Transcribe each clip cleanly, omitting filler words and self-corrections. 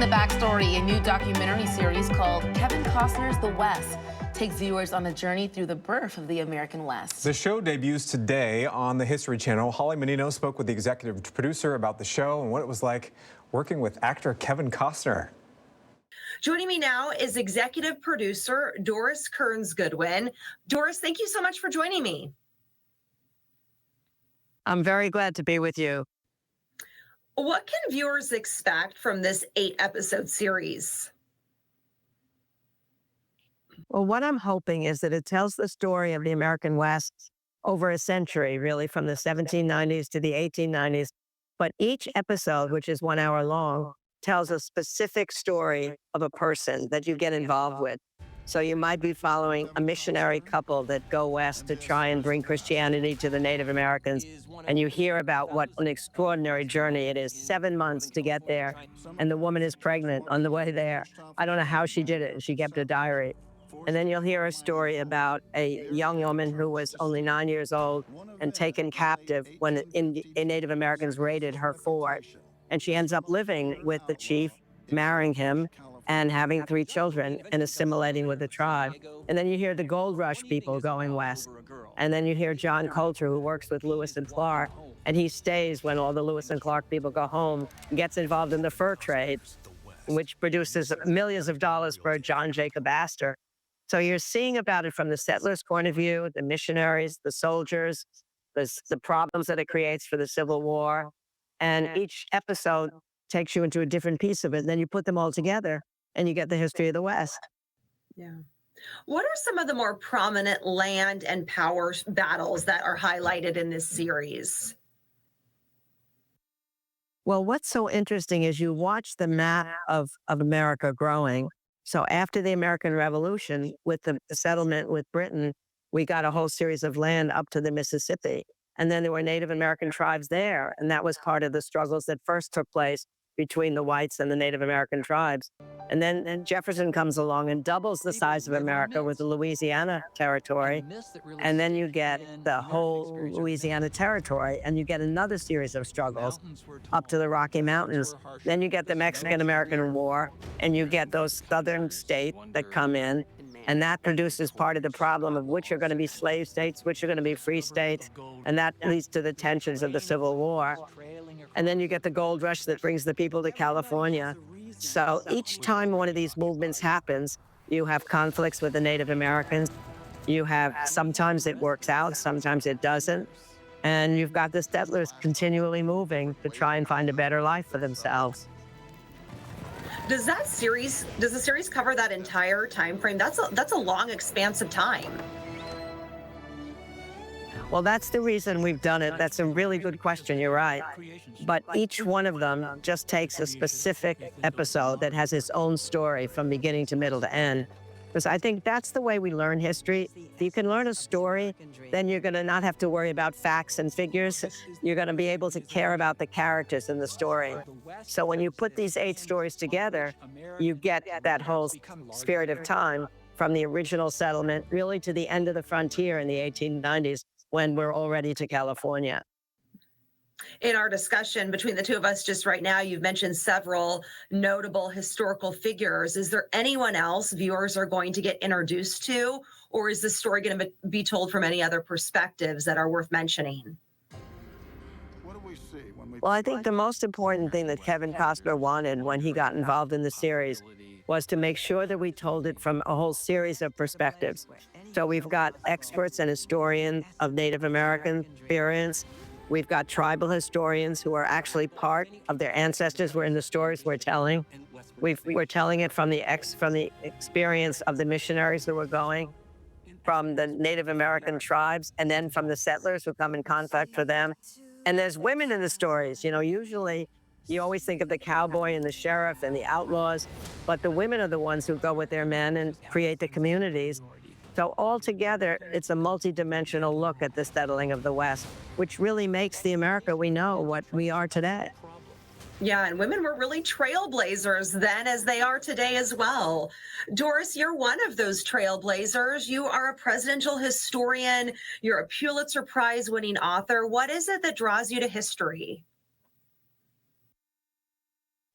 the Backstory, a new documentary series called Kevin Costner's The West takes viewers on a journey through the birth of the American West. The show debuts today on the History Channel. Holly Menino spoke with the executive producer about the show and what it was like working with actor Kevin Costner. Joining me now is executive producer Doris Kearns Goodwin. Doris, thank you so much for joining me. I'm very glad to be with you. What can viewers expect from this 8-episode series? Well, what I'm hoping is that it tells the story of the American West over a century, really, from the 1790s to the 1890s. But each episode, which is 1 hour long, tells a specific story of a person that you get involved with. So you might be following a missionary couple that go west to try and bring Christianity to the Native Americans. And you hear about what an extraordinary journey it is, 7 months to get there. And the woman is pregnant on the way there. I don't know how she did it. She kept a diary. And then you'll hear a story about a young woman who was only 9 years old and taken captive when Native Americans raided her fort. And she ends up living with the chief, marrying him, and having 3 children and assimilating with the tribe. And then you hear the gold rush people going west. And then you hear John Coulter, who works with Lewis and Clark, and he stays when all the Lewis and Clark people go home, and gets involved in the fur trade, which produces millions of dollars for John Jacob Astor. So you're seeing about it from the settlers' point of view, the missionaries, the soldiers, the problems that it creates for the Civil War. And each episode takes you into a different piece of it. And then you put them all together and you get the history of the West. Yeah. What are some of the more prominent land and power battles that are highlighted in this series? Well, what's so interesting is you watch the map of America growing. So after the American Revolution, with the settlement with Britain, we got a whole series of land up to the Mississippi. And then there were Native American tribes there. And that was part of the struggles that first took place between the whites and the Native American tribes. And then Jefferson comes along and doubles the size of America with the Louisiana Territory. And then you get the whole Louisiana Territory, and you get another series of struggles up to the Rocky Mountains. Then you get the Mexican-American War, and you get those southern states that come in. And that produces part of the problem of which are going to be slave states, which are going to be free states. And that leads to the tensions of the Civil War. And then you get the gold rush that brings the people to California. So each time one of these movements happens, you have conflicts with the Native Americans. You have, sometimes it works out, sometimes it doesn't. And you've got the settlers continually moving to try and find a better life for themselves. Does the series cover that entire time frame? That's a long expanse of time. Well, that's the reason we've done it. That's a really good question. You're right. But each one of them just takes a specific episode that has its own story from beginning to middle to end. Because I think that's the way we learn history. If you can learn a story, then you're going to not have to worry about facts and figures. You're going to be able to care about the characters in the story. So when you put these 8 stories together, you get that whole spirit of time from the original settlement really to the end of the frontier in the 1890s when we're already to California. In our discussion between the two of us just right now, you've mentioned several notable historical figures. Is there anyone else viewers are going to get introduced to, or is this story going to be told from any other perspectives that are worth mentioning? Well, I think the most important thing that Kevin Costner wanted when he got involved in the series was to make sure that we told it from a whole series of perspectives. So we've got experts and historians of Native American experience. We've got tribal historians who are actually part of their ancestors were in the stories we're telling. We're telling it from the experience of the missionaries who were going, from the Native American tribes, and then from the settlers who come in contact with them. And there's women in the stories. You know, usually you always think of the cowboy and the sheriff and the outlaws, but the women are the ones who go with their men and create the communities. So altogether, it's a multidimensional look at the settling of the West, which really makes the America we know what we are today. Yeah, and women were really trailblazers then as they are today as well. Doris, you're one of those trailblazers. You are a presidential historian. You're a Pulitzer Prize winning author. What is it that draws you to history?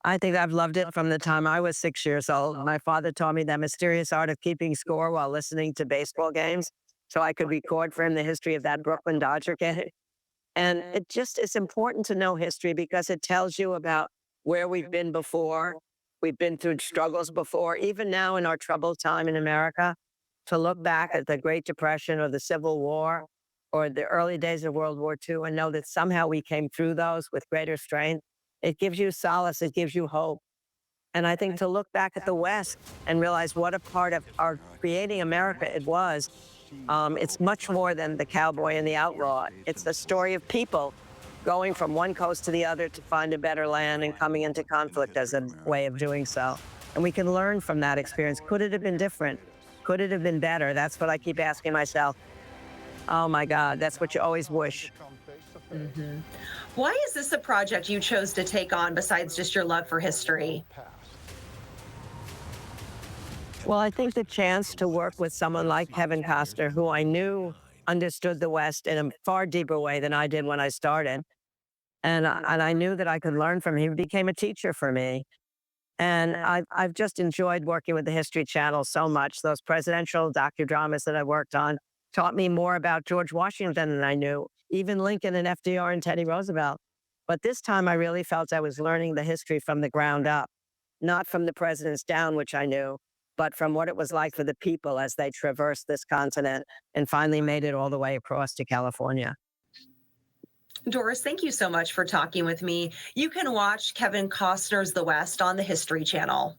I think I've loved it from the time I was 6 years old. My father taught me that mysterious art of keeping score while listening to baseball games so I could record for him the history of that Brooklyn Dodger game. And it just is important to know history because it tells you about where we've been before. We've been through struggles before, even now in our troubled time in America, to look back at the Great Depression or the Civil War or the early days of World War II and know that somehow we came through those with greater strength. It gives you solace, it gives you hope. And I think to look back at the West and realize what a part of our creating America it was, it's much more than the cowboy and the outlaw. It's the story of people going from one coast to the other to find a better land and coming into conflict as a way of doing so. And we can learn from that experience. Could it have been different? Could it have been better? That's what I keep asking myself. Oh my God, that's what you always wish. Why is this a project you chose to take on besides just your love for history? Well, I think the chance to work with someone like Kevin Costner, who I knew understood the West in a far deeper way than I did when I started, and I knew that I could learn from him. He became a teacher for me. And I've just enjoyed working with the History Channel so much. Those presidential docudramas that I worked on taught me more about George Washington than I knew, even Lincoln and FDR and Teddy Roosevelt. But this time I really felt I was learning the history from the ground up, not from the presidents down, which I knew, but from what it was like for the people as they traversed this continent and finally made it all the way across to California. Doris, thank you so much for talking with me. You can watch Kevin Costner's The West on the History Channel.